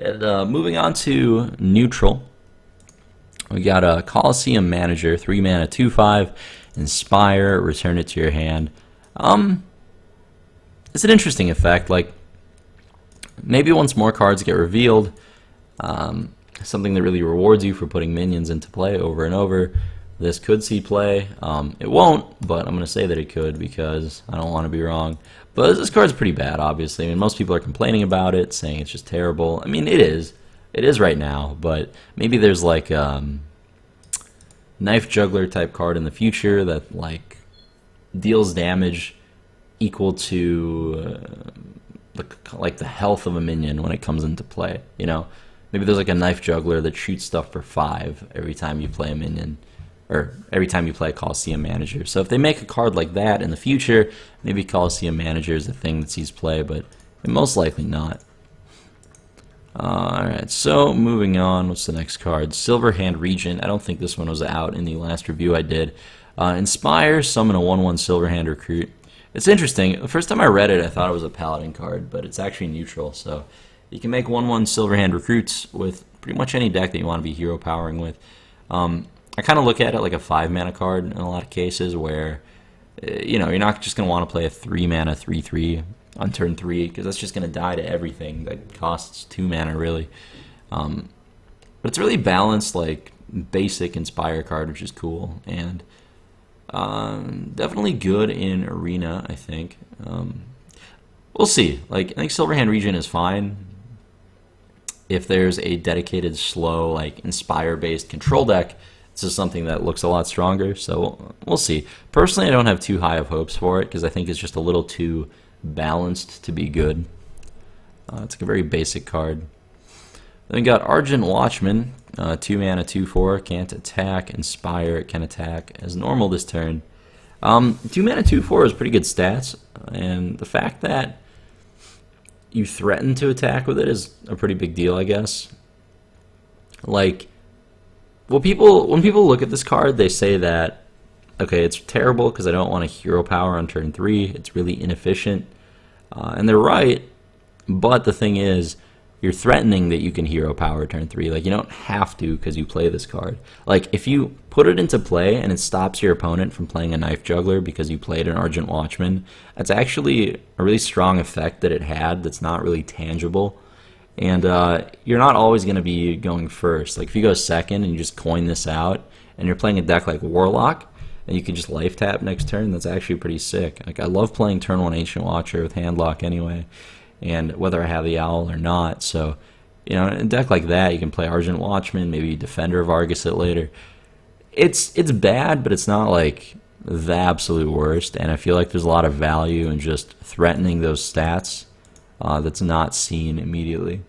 And moving on to neutral, we got a Coliseum Manager, 3 mana, 2/5, Inspire, return it to your hand. It's an interesting effect. Like, maybe once more cards get revealed, something that really rewards you for putting minions into play over and over, this could see play. It won't, but I'm going to say that it could because I don't want to be wrong. But this card's pretty bad, obviously. I mean, most people are complaining about it, saying it's just terrible. I mean, it is. It is right now, but maybe there's like Knife Juggler type card in the future that like deals damage equal to like the health of a minion when it comes into play. You know, maybe there's like a Knife Juggler that shoots stuff for 5 every time you play a minion, or every time you play a Coliseum Manager. So if they make a card like that in the future, maybe Coliseum Manager is the thing that sees play, but most likely not. Alright, so moving on, what's the next card? Silverhand Regent. I don't think this one was out in the last review I did. Inspire, summon a 1/1 Silverhand Recruit. It's interesting. The first time I read it, I thought it was a Paladin card, but it's actually neutral. So you can make 1/1 Silverhand Recruits with pretty much any deck that you want to be hero powering with. I kind of look at it like a 5 mana card in a lot of cases where, you know, you're not just going to want to play a 3 mana 3/3 on turn 3 because that's just going to die to everything that costs 2 mana really. But it's really balanced, like basic Inspire card, which is cool, and definitely good in Arena, I think. We'll see. Like, I think Silverhand Regent is fine if there's a dedicated slow, like Inspire-based control deck. This is something that looks a lot stronger, so we'll see. Personally, I don't have too high of hopes for it because I think it's just a little too balanced to be good. It's like a very basic card. Then we got Argent Watchman, 2 mana, 2/4, can't attack, Inspire, it can attack as normal this turn. 2 mana, 2/4 is pretty good stats, and the fact that you threaten to attack with it is a pretty big deal, I guess. Like, when people look at this card, they say that, okay, it's terrible because I don't want to hero power on turn 3. It's really inefficient. And they're right, but the thing is, you're threatening that you can hero power turn 3. Like, you don't have to because you play this card. Like, if you put it into play and it stops your opponent from playing a Knife Juggler because you played an Argent Watchman, that's actually a really strong effect that it had that's not really tangible. And you're not always going to be going first. Like, if you go second and you just coin this out, and you're playing a deck like Warlock, and you can just life tap next turn, that's actually pretty sick. Like, I love playing turn 1 Ancient Watcher with Handlock anyway, and whether I have the Owl or not. So, you know, in a deck like that, you can play Argent Watchman, maybe Defender of Argus it later. It's bad, but it's not like the absolute worst, and I feel like there's a lot of value in just threatening those stats that's not seen immediately.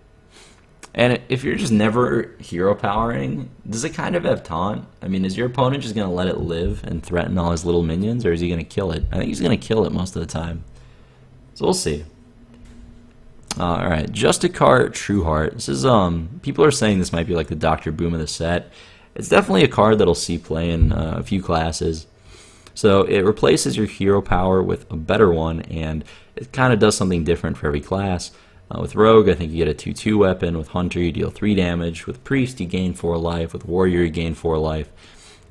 And if you're just never hero powering, does it kind of have taunt? I mean, is your opponent just going to let it live and threaten all his little minions, or is he going to kill it? I think he's going to kill it most of the time. So we'll see. Alright, Justicar Trueheart. This is, people are saying this might be like the Dr. Boom of the set. It's definitely a card that'll see play in a few classes. So it replaces your hero power with a better one, and it kind of does something different for every class. With Rogue, I think you get a 2/2 weapon. With Hunter, you deal 3 damage. With Priest, you gain 4 life. With Warrior, you gain 4 life.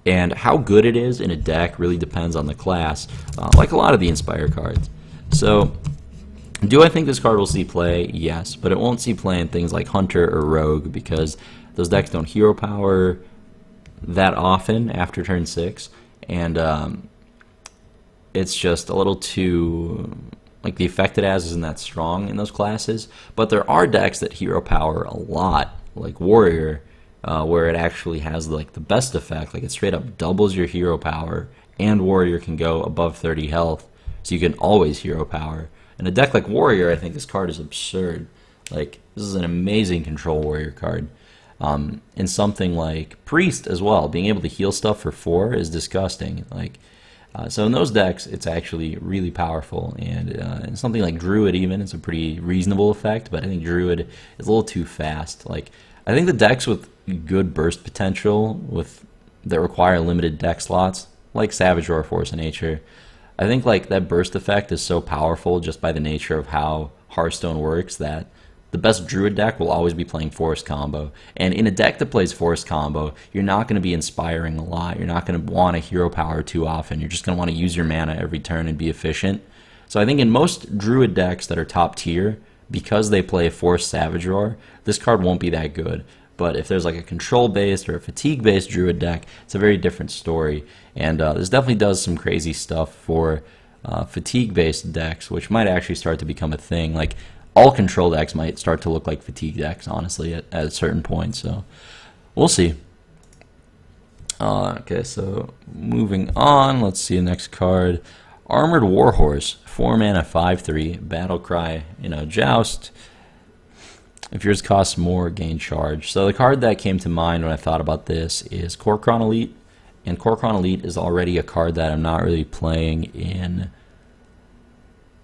And how good it is in a deck really depends on the class, like a lot of the Inspire cards. So, do I think this card will see play? Yes, but it won't see play in things like Hunter or Rogue because those decks don't hero power that often after turn 6, and it's just a little too, like, the effect it has isn't that strong in those classes. But there are decks that hero power a lot, like Warrior, where it actually has like the best effect. Like, it straight up doubles your hero power, and Warrior can go above 30 health, so you can always hero power. In a deck like Warrior, I think this card is absurd. Like, this is an amazing control Warrior card. In something like Priest as well, being able to heal stuff for 4 is disgusting. Like, so in those decks, it's actually really powerful. And in something like Druid even, it's a pretty reasonable effect, but I think Druid is a little too fast. Like, I think the decks with good burst potential that require limited deck slots, like Savage Roar, Force of Nature, I think like that burst effect is so powerful just by the nature of how Hearthstone works that the best Druid deck will always be playing Forest Combo. And in a deck that plays Forest Combo, you're not going to be inspiring a lot. You're not going to want a hero power too often. You're just going to want to use your mana every turn and be efficient. So I think in most Druid decks that are top tier, because they play Forest Savage Roar, this card won't be that good. But if there's like a control-based or a fatigue-based Druid deck, it's a very different story. And this definitely does some crazy stuff for fatigue-based decks, which might actually start to become a thing. Like, all control decks might start to look like fatigue decks, honestly, at a certain point. So, we'll see. Okay, so moving on, let's see the next card. Armored Warhorse, 4 mana, 5/3, Battle Cry, Joust. If yours costs more, gain charge. So the card that came to mind when I thought about this is Kor'kron Elite. And Kor'kron Elite is already a card that I'm not really playing in...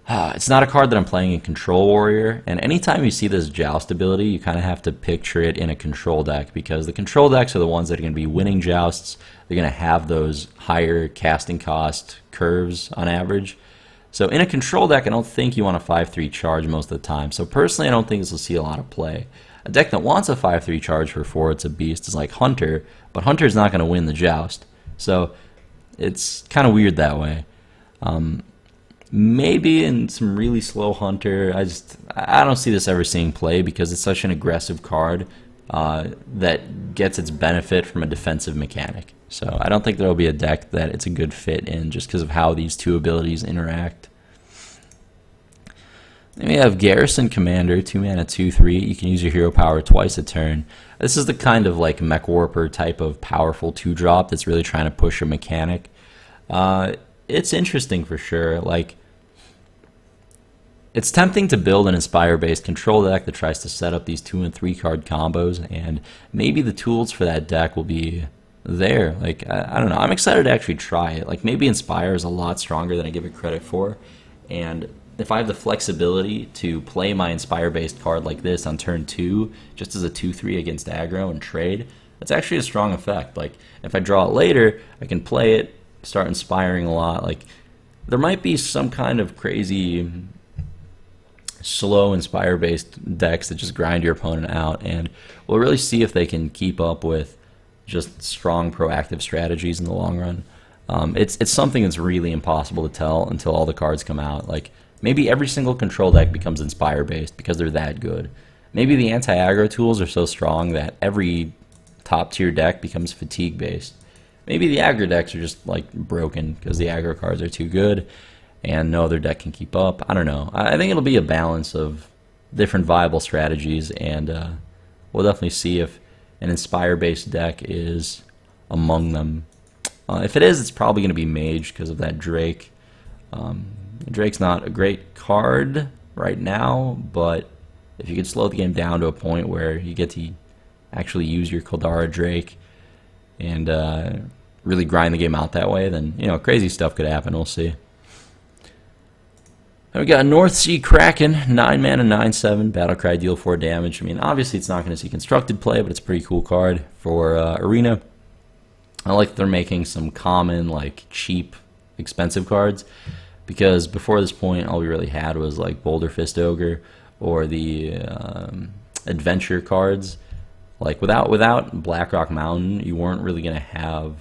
it's not a card that I'm playing in Control Warrior. And anytime you see this Joust ability, you kind of have to picture it in a control deck. Because the control decks are the ones that are going to be winning Jousts. They're going to have those higher casting cost curves on average. So in a control deck, I don't think you want a 5/3 charge most of the time. So personally, I don't think this will see a lot of play. A deck that wants a 5/3 charge for 4, it's a beast, is like Hunter, but Hunter's not going to win the Joust. So it's kind of weird that way. Maybe in some really slow Hunter, I don't see this ever seeing play because it's such an aggressive card that gets its benefit from a defensive mechanic. So I don't think there will be a deck that it's a good fit in just because of how these two abilities interact. Then we have Garrison Commander, 2 mana, 2/3. You can use your hero power twice a turn. This is the kind of like Mech Warper type of powerful 2-drop that's really trying to push a mechanic. It's interesting for sure. Like, it's tempting to build an Inspire-based control deck that tries to set up these 2- and 3-card combos, and maybe the tools for that deck will be there. Like, I don't know. I'm excited to actually try it. Like, maybe Inspire is a lot stronger than I give it credit for, and if I have the flexibility to play my Inspire-based card like this on turn 2, just as a 2/3 against aggro and trade, that's actually a strong effect. Like, if I draw it later, I can play it, start inspiring a lot. Like, there might be some kind of crazy slow Inspire-based decks that just grind your opponent out, and we'll really see if they can keep up with just strong proactive strategies in the long run. It's something that's really impossible to tell until all the cards come out. Like, maybe every single control deck becomes Inspire-based because they're that good. Maybe the anti-aggro tools are so strong that every top-tier deck becomes fatigue-based. Maybe the aggro decks are just like broken because the aggro cards are too good and no other deck can keep up. I don't know. I think it'll be a balance of different viable strategies, and we'll definitely see if an Inspire-based deck is among them. If it is, it's probably going to be Mage because of that Drake. Drake's not a great card right now, but if you could slow the game down to a point where you get to actually use your Kaldara Drake and really grind the game out that way, then crazy stuff could happen. We'll see. Then we got North Sea Kraken, 9 mana, 9/7, Battlecry, deal 4 damage. I mean, obviously it's not going to see constructed play, but it's a pretty cool card for Arena. I like that they're making some common, like, cheap, expensive cards, because before this point, all we really had was like Boulder Fist Ogre or the adventure cards. Like, without Blackrock Mountain, you weren't really going to have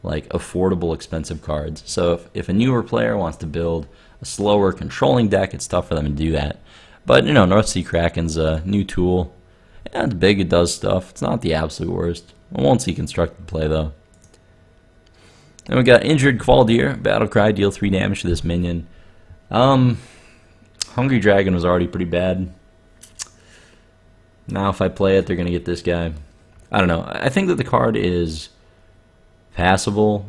like affordable, expensive cards. So if a newer player wants to build a slower controlling deck, it's tough for them to do that. But North Sea Kraken's a new tool. Yeah, it's big, it does stuff. It's not the absolute worst. I won't see constructed play though. Then we got Injured Qualdir, Battlecry, deal 3 damage to this minion. Hungry Dragon was already pretty bad. Now if I play it, they're going to get this guy. I don't know. I think that the card is passable.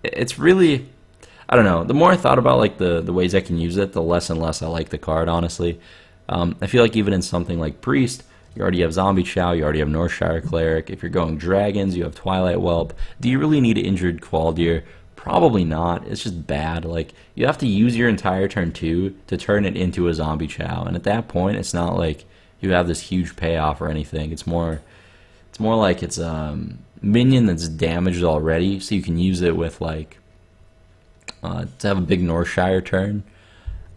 It's really, I don't know. The more I thought about like the ways I can use it, the less and less I like the card, honestly. I feel like even in something like Priest, you already have Zombie Chow, you already have Northshire Cleric. If you're going Dragons, you have Twilight Whelp. Do you really need Injured Qualdir? Probably not. It's just bad. Like, you have to use your entire turn 2 to turn it into a Zombie Chow, and at that point, it's not like you have this huge payoff or anything. It's more like it's a minion that's damaged already, so you can use it with like to have a big Northshire turn.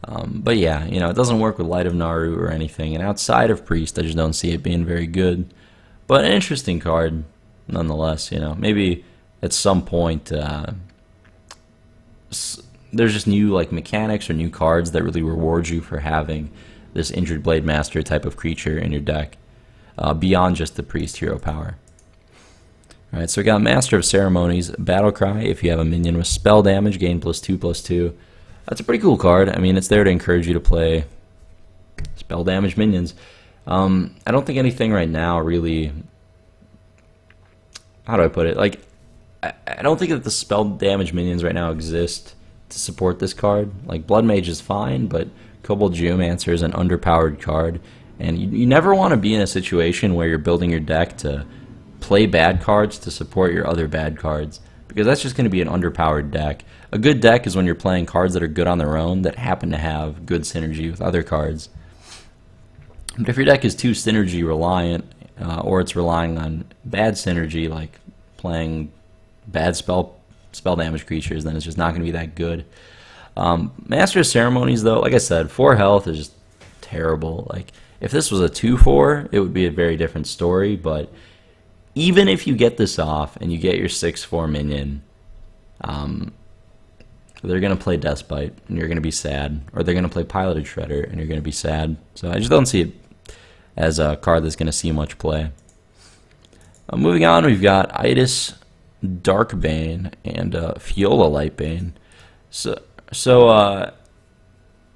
But yeah, you know, it doesn't work with Light of Naru or anything, and outside of Priest, I just don't see it being very good. But an interesting card, nonetheless. You know, maybe at some point there's just new like mechanics or new cards that really reward you for having this injured Blademaster type of creature in your deck, beyond just the Priest hero power. Alright, so we got Master of Ceremonies, Battlecry. If you have a minion with spell damage, gain +2/+2. That's a pretty cool card. I mean, it's there to encourage you to play spell damage minions. I don't think anything right now really... How do I put it? Like, I don't think that the spell damage minions right now exist to support this card. Like, Blood Mage is fine, but Kobold Geomancer is an underpowered card. And you never want to be in a situation where you're building your deck to play bad cards to support your other bad cards, because that's just going to be an underpowered deck. A good deck is when you're playing cards that are good on their own that happen to have good synergy with other cards. But if your deck is too synergy reliant, or it's relying on bad synergy, like playing bad spell damage creatures, then it's just not going to be that good. Master of Ceremonies, though, like I said, 4 health is just terrible. Like, if this was a 2/4, it would be a very different story, but even if you get this off and you get your 6/4 minion, they're going to play Deathbite and you're going to be sad, or they're going to play Piloted Shredder and you're going to be sad. So I just don't see it as a card that's going to see much play. Moving on, we've got Itis, Darkbane, and Fiola Lightbane. So I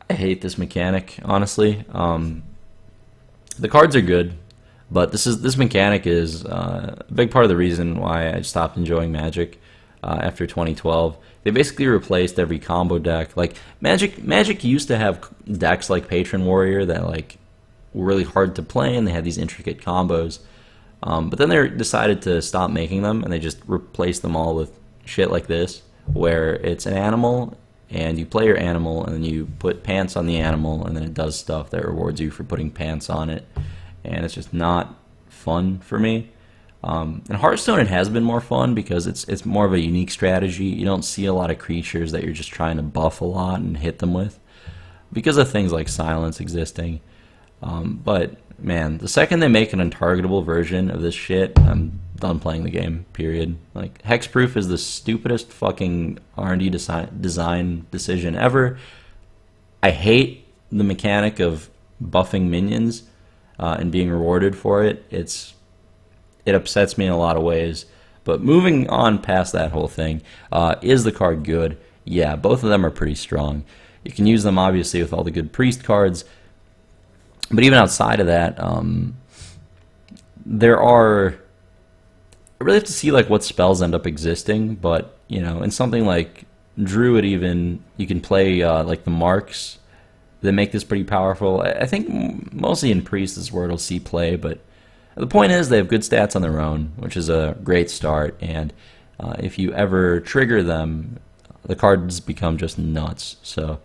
hate this mechanic, honestly. The cards are good, but this mechanic is a big part of the reason why I stopped enjoying Magic after 2012. They basically replaced every combo deck. Like Magic used to have decks like Patron Warrior that like were really hard to play, and they had these intricate combos. But then they decided to stop making them, and they just replaced them all with shit like this, where it's an animal, and you play your animal, and then you put pants on the animal, and then it does stuff that rewards you for putting pants on it. And it's just not fun for me. In Hearthstone, it has been more fun because it's more of a unique strategy. You don't see a lot of creatures that you're just trying to buff a lot and hit them with, because of things like silence existing. But man, the second they make an untargetable version of this shit, I'm done playing the game, period. Like, hexproof is the stupidest fucking R&D design decision ever. I hate the mechanic of buffing minions and being rewarded for it. It upsets me in a lot of ways. But moving on past that whole thing, is the card good? Yeah, both of them are pretty strong. You can use them obviously with all the good priest cards, but even outside of that, there are... I really have to see like what spells end up existing, but you know, in something like Druid, even you can play like the marks that make this pretty powerful. I think mostly in Priest is where it'll see play, but the point is they have good stats on their own, which is a great start. And if you ever trigger them, the cards become just nuts. So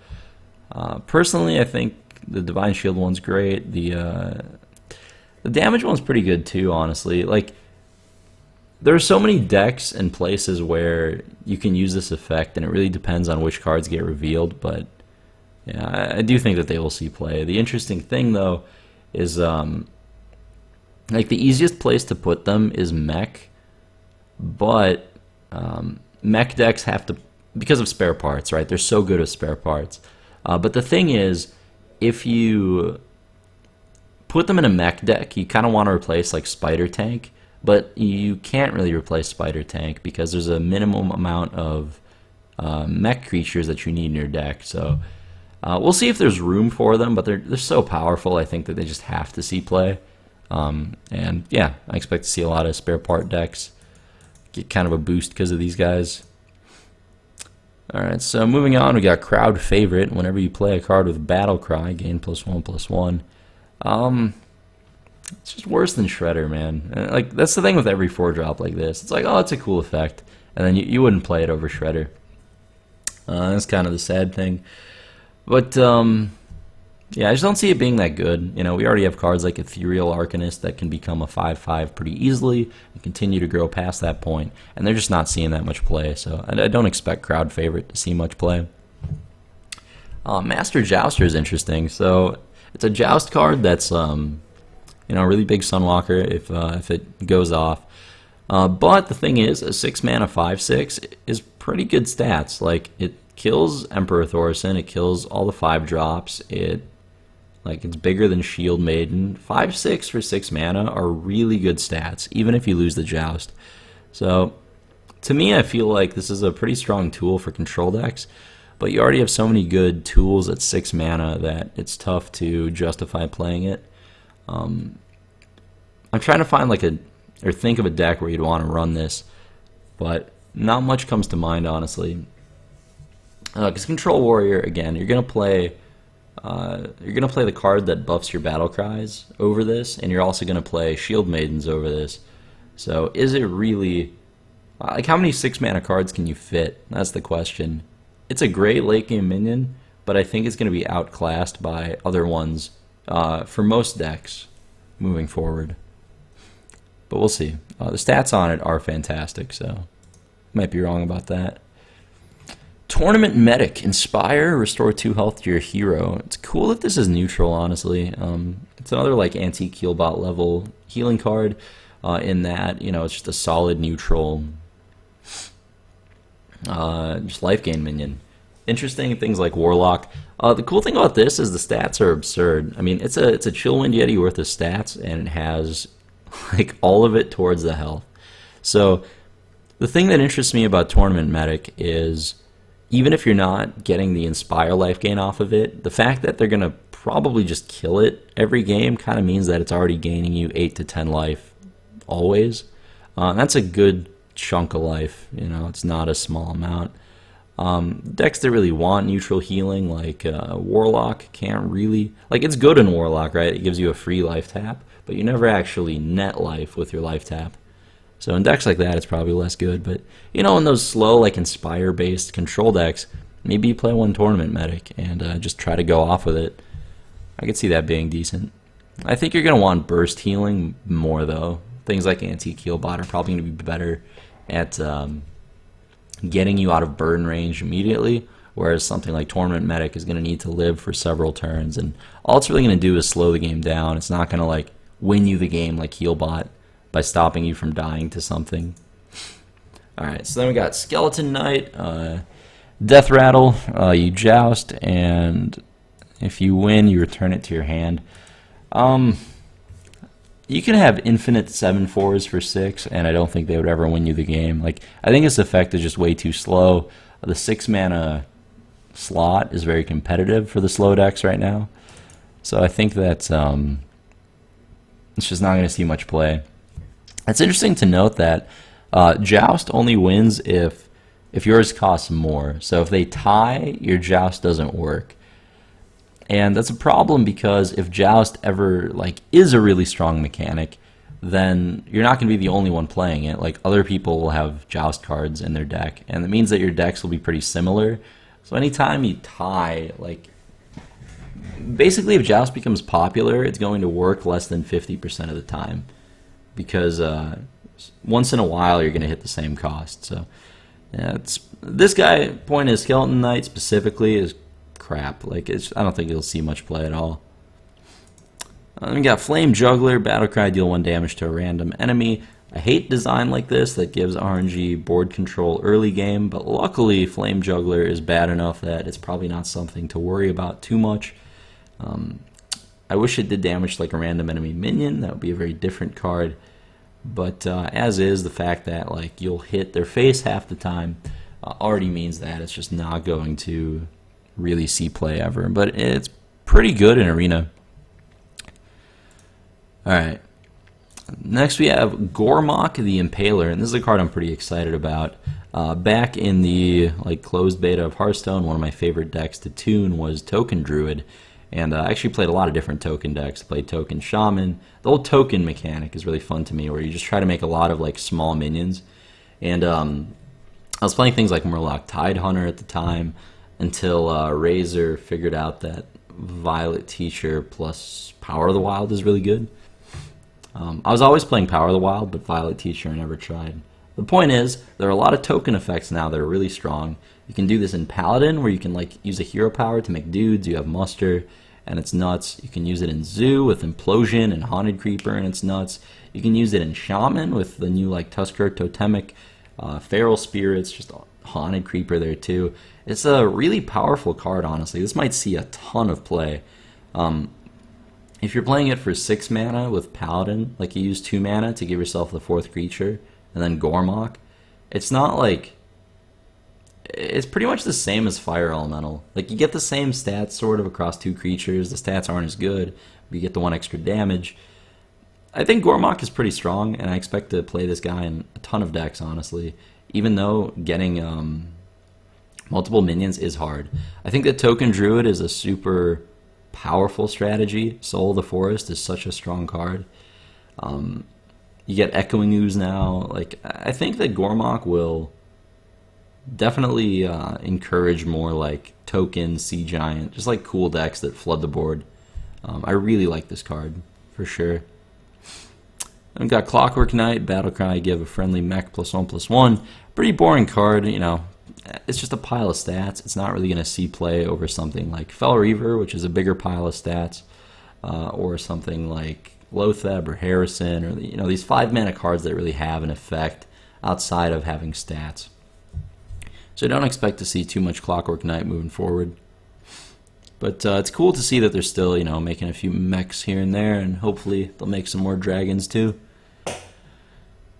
personally, I think the Divine Shield one's great. The damage one's pretty good too, honestly. Like, there are so many decks and places where you can use this effect, and it really depends on which cards get revealed, but yeah, I do think that they will see play. The interesting thing, though, is like the easiest place to put them is mech, but mech decks have to, because of spare parts, right? They're so good with spare parts. But the thing is, if you put them in a mech deck, you kind of want to replace like Spider Tank, but you can't really replace Spider Tank because there's a minimum amount of mech creatures that you need in your deck. So we'll see if there's room for them, but they're so powerful, I think that they just have to see play. And yeah, I expect to see a lot of spare part decks get kind of a boost because of these guys. Alright, so moving on, we got Crowd Favorite. Whenever you play a card with Battle Cry, gain +1/+1. It's just worse than Shredder, man. Like, that's the thing with every 4-drop like this. It's like, oh, it's a cool effect, and then you wouldn't play it over Shredder. That's kind of the sad thing. But yeah, I just don't see it being that good. You know, we already have cards like Ethereal Arcanist that can become a 5/5 pretty easily and continue to grow past that point, and they're just not seeing that much play. So I don't expect Crowd Favorite to see much play. Master Jouster is interesting. So it's a Joust card that's a really big Sunwalker if it goes off. But the thing is, a 6 mana 5/6 is pretty good stats. Like, it kills Emperor Thorson, it kills all the 5-drops. It's bigger than Shield Maiden. 5/6 for 6 mana are really good stats, even if you lose the Joust. So, to me, I feel like this is a pretty strong tool for control decks. But you already have so many good tools at 6 mana that it's tough to justify playing it. I'm trying to find or think of a deck where you'd want to run this, but not much comes to mind, honestly. Because Control Warrior, again, you're gonna play the card that buffs your battle cries over this, and you're also gonna play Shield Maidens over this. So is it really how many 6 mana cards can you fit? That's the question. It's a great late game minion, but I think it's gonna be outclassed by other ones for most decks moving forward. But we'll see. The stats on it are fantastic, so might be wrong about that. Tournament Medic. Inspire, restore 2 health to your hero. It's cool that this is neutral, honestly. It's another Antique Healbot level healing card in that, it's just a solid neutral just life gain minion. Interesting things like Warlock. The cool thing about this is the stats are absurd. I mean, it's a Chillwind Yeti worth of stats, and it has all of it towards the health. So the thing that interests me about Tournament Medic is, even if you're not getting the Inspire life gain off of it, the fact that they're going to probably just kill it every game kind of means that it's already gaining you 8 to 10 life always. That's a good chunk of life. It's not a small amount. Decks that really want neutral healing, like Warlock, can't really... it's good in Warlock, right? It gives you a free life tap, but you never actually net life with your life tap. So in decks like that, it's probably less good. But, in those slow, Inspire-based control decks, maybe you play one Tournament Medic and just try to go off with it. I could see that being decent. I think you're going to want burst healing more, though. Things like Antique Healbot are probably going to be better at getting you out of burn range immediately, whereas something like Tournament Medic is going to need to live for several turns, and all it's really going to do is slow the game down. It's not going to win you the game like Healbot by stopping you from dying to something. Alright, so then we got Skeleton Knight, Deathrattle, you joust, and if you win, you return it to your hand. You can have infinite 7/4s for 6, and I don't think they would ever win you the game. I think this effect is just way too slow. The 6 mana slot is very competitive for the slow decks right now, so I think that it's just not going to see much play. It's interesting to note that Joust only wins if yours costs more. So if they tie, your Joust doesn't work. And that's a problem because if Joust ever is a really strong mechanic, then you're not going to be the only one playing it. Other people will have Joust cards in their deck, and it means that your decks will be pretty similar. So anytime you tie, basically if Joust becomes popular, it's going to work less than 50% of the time, because once in a while you're going to hit the same cost. So yeah, this guy, point is Skeleton Knight specifically, is crap. I don't think you'll see much play at all. Then we got Flame Juggler, Battlecry, deal 1 damage to a random enemy. I hate design like this that gives RNG board control early game, but luckily Flame Juggler is bad enough that it's probably not something to worry about too much. I wish it did damage to a random enemy minion. That would be a very different card. But as is, the fact that you'll hit their face half the time already means that it's just not going to really see play ever. But it's pretty good in Arena. Alright. Next we have Hormach the Impaler, and this is a card I'm pretty excited about. Back in the closed beta of Hearthstone, one of my favorite decks to tune was Token Druid. And I actually played a lot of different token decks. I played Token Shaman. The whole token mechanic is really fun to me, where you just try to make a lot of small minions. And I was playing things like Murloc Tidehunter at the time, until Razor figured out that Violet Teacher plus Power of the Wild is really good. I was always playing Power of the Wild, but Violet Teacher I never tried. The point is, there are a lot of token effects now that are really strong. You can do this in Paladin, where you can like use a hero power to make dudes. You have Muster, and it's nuts. You can use it in Zoo with Implosion and Haunted Creeper, and it's nuts. You can use it in Shaman with the new like Tusker Totemic, Feral Spirits, just Haunted Creeper there too. It's a really powerful card, honestly. This might see a ton of play. If you're playing it for 6 mana with Paladin, like you use 2 mana to give yourself the 4th creature, and then Hormach, it's not like... It's pretty much the same as Fire Elemental. Like, you get the same stats sort of across 2 creatures. The stats aren't as good, but you get the 1 extra damage. I think Hormach is pretty strong, and I expect to play this guy in a ton of decks, honestly. Even though getting multiple minions is hard. I think that Token Druid is a super powerful strategy. Soul of the Forest is such a strong card. You get Echoing Ooze now. Like, I think that Hormach will definitely encourage more like Token, Sea Giant, just like cool decks that flood the board. I really like this card, for sure. Then we've got Clockwork Night, Battlecry, give a friendly mech +1/+1. Pretty boring card, you know. It's just a pile of stats. It's not really going to see play over something like Fel Reaver, which is a bigger pile of stats, or something like Lotheb or Harrison, or you know, these 5-mana cards that really have an effect outside of having stats. So I don't expect to see too much Clockwork Night moving forward. But it's cool to see that they're still, you know, making a few mechs here and there, and hopefully they'll make some more dragons too. Then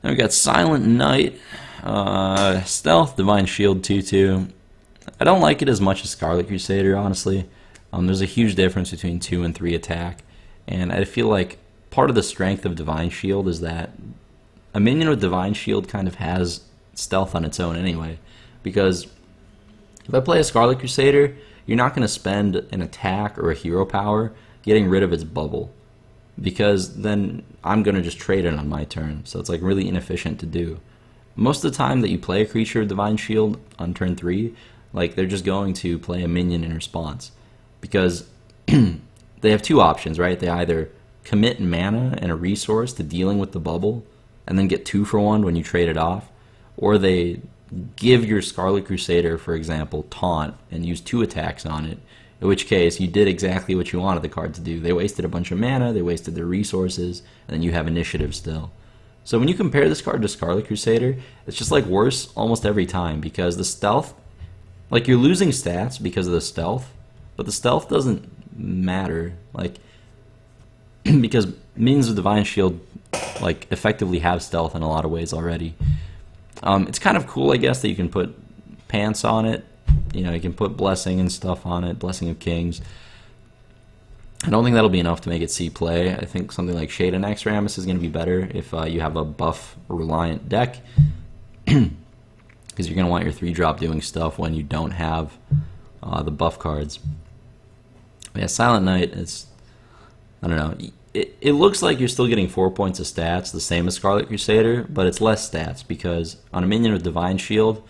we got Silent Knight, Stealth, Divine Shield 2/2. I don't like it as much as Scarlet Crusader, honestly. There's a huge difference between 2 and 3 attack, and I feel like part of the strength of Divine Shield is that a minion with Divine Shield kind of has stealth on its own anyway. Because if I play a Scarlet Crusader, you're not going to spend an attack or a hero power getting rid of its bubble, because then I'm going to just trade it on my turn. So it's like really inefficient to do. Most of the time that you play a creature with Divine Shield on turn 3, like they're just going to play a minion in response, because they have 2 options, right? They either commit mana and a resource to dealing with the bubble and then get 2 for 1 when you trade it off, or they give your Scarlet Crusader, for example, Taunt and use 2 attacks on it, in which case you did exactly what you wanted the card to do. They wasted a bunch of mana, they wasted their resources, and then you have initiative still. So when you compare this card to Scarlet Crusader, it's just like worse almost every time, because the stealth, like you're losing stats because of the stealth, but the stealth doesn't matter, like because minions with Divine Shield like effectively have stealth in a lot of ways already. It's kind of cool, I guess, that you can put pants on it. You know, you can put Blessing and stuff on it, Blessing of Kings. I don't think that'll be enough to make it see play. I think something like Shade and Axramus is going to be better if you have a buff-reliant deck, because you're going to want your 3-drop doing stuff when you don't have the buff cards. But yeah, Silent Knight is, I don't know, it looks like you're still getting 4 points of stats, the same as Scarlet Crusader, but it's less stats, because on a minion with Divine Shield,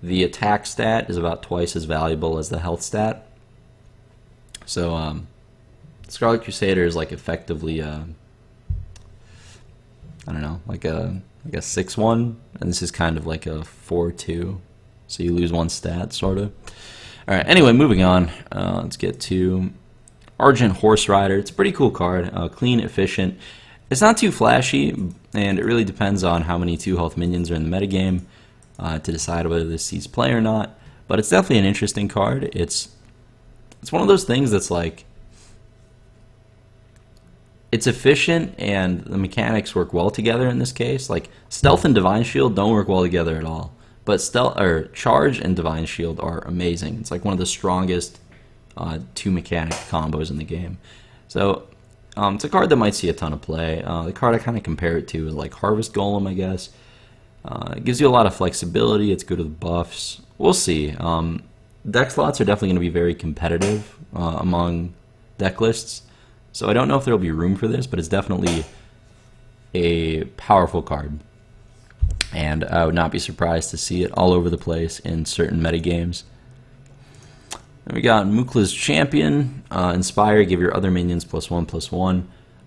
the attack stat is about twice as valuable as the health stat. So Scarlet Crusader is like effectively I don't know, like a 6/1, and this is kind of like a 4/2, so you lose 1 stat, sort of. Alright, anyway, moving on. Let's get to Argent Horse Rider. It's a pretty cool card, clean, efficient. It's not too flashy, and it really depends on how many 2-health minions are in the metagame to decide whether this sees play or not. But it's definitely an interesting card. It's one of those things that's like, it's efficient and the mechanics work well together in this case. Like Stealth and Divine Shield don't work well together at all, but Charge and Divine Shield are amazing. It's like one of the strongest 2 mechanic combos in the game. So it's a card that might see a ton of play. The card I kind of compare it to is like Harvest Golem, I guess. It gives you a lot of flexibility. It's good with buffs. We'll see. Deck slots are definitely going to be very competitive among deck lists. So I don't know if there will be room for this, but it's definitely a powerful card. And I would not be surprised to see it all over the place in certain metagames. Then we got Mukhlis Champion. Inspire, give your other minions +1/+1.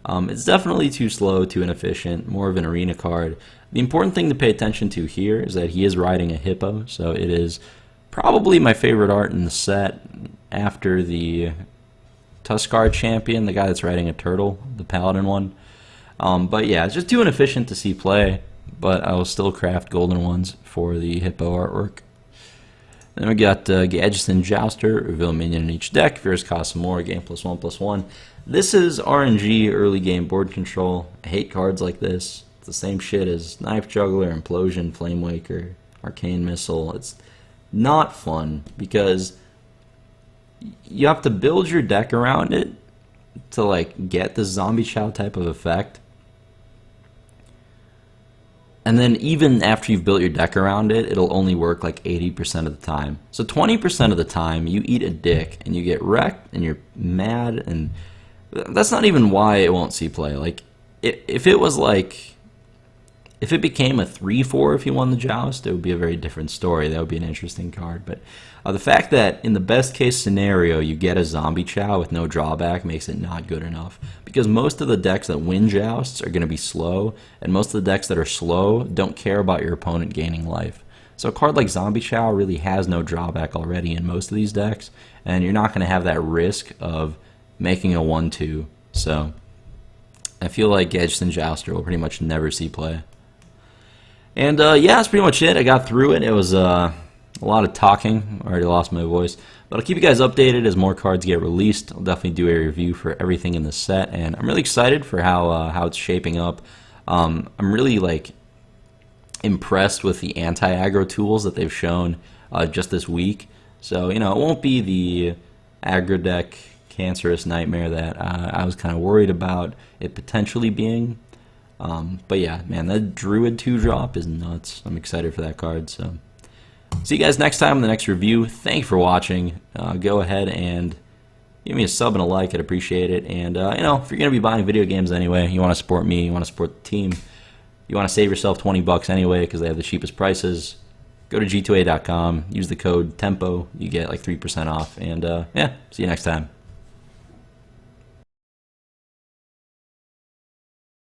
It's definitely too slow, too inefficient, more of an arena card. The important thing to pay attention to here is that he is riding a hippo, so it is probably my favorite art in the set after the Tuskar champion, the guy that's riding a turtle, the paladin one. But yeah, it's just too inefficient to see play, but I will still craft golden ones for the hippo artwork. Then we got Garrison Jouster, reveal a minion in each deck. Fears cost more, game +1/+1. This is RNG early game board control. I hate cards like this. It's the same shit as Knife Juggler, Implosion, Flamewaker, Arcane Missile. It's not fun because you have to build your deck around it to like get the zombie chow type of effect. And then even after you've built your deck around it, it'll only work like 80% of the time. So 20% of the time, you eat a dick and you get wrecked and you're mad, and that's not even why it won't see play. Like, if it was like, if it became a 3/4 if you won the Joust, it would be a very different story. That would be an interesting card. But the fact that in the best case scenario you get a zombie chow with no drawback makes it not good enough. Because most of the decks that win Jousts are going to be slow, and most of the decks that are slow don't care about your opponent gaining life. So a card like Zombie Chow really has no drawback already in most of these decks, and you're not going to have that risk of making a 1/2. So I feel like Garrison Jouster will pretty much never see play. And yeah, that's pretty much it. I got through it. It was a lot of talking. I already lost my voice. But I'll keep you guys updated as more cards get released. I'll definitely do a review for everything in the set. And I'm really excited for how it's shaping up. I'm really like impressed with the anti-aggro tools that they've shown just this week. So, you know, it won't be the aggro deck cancerous nightmare that I was kind of worried about it potentially being. But yeah, man, that Druid 2-drop is nuts. I'm excited for that card. So, see you guys next time in the next review. Thank you for watching. Go ahead and give me a sub and a like. I'd appreciate it. And, you know, if you're going to be buying video games anyway, you want to support me, you want to support the team, you want to save yourself $20 anyway because they have the cheapest prices, go to g2a.com, use the code TEMPO, you get like 3% off. And, yeah, see you next time.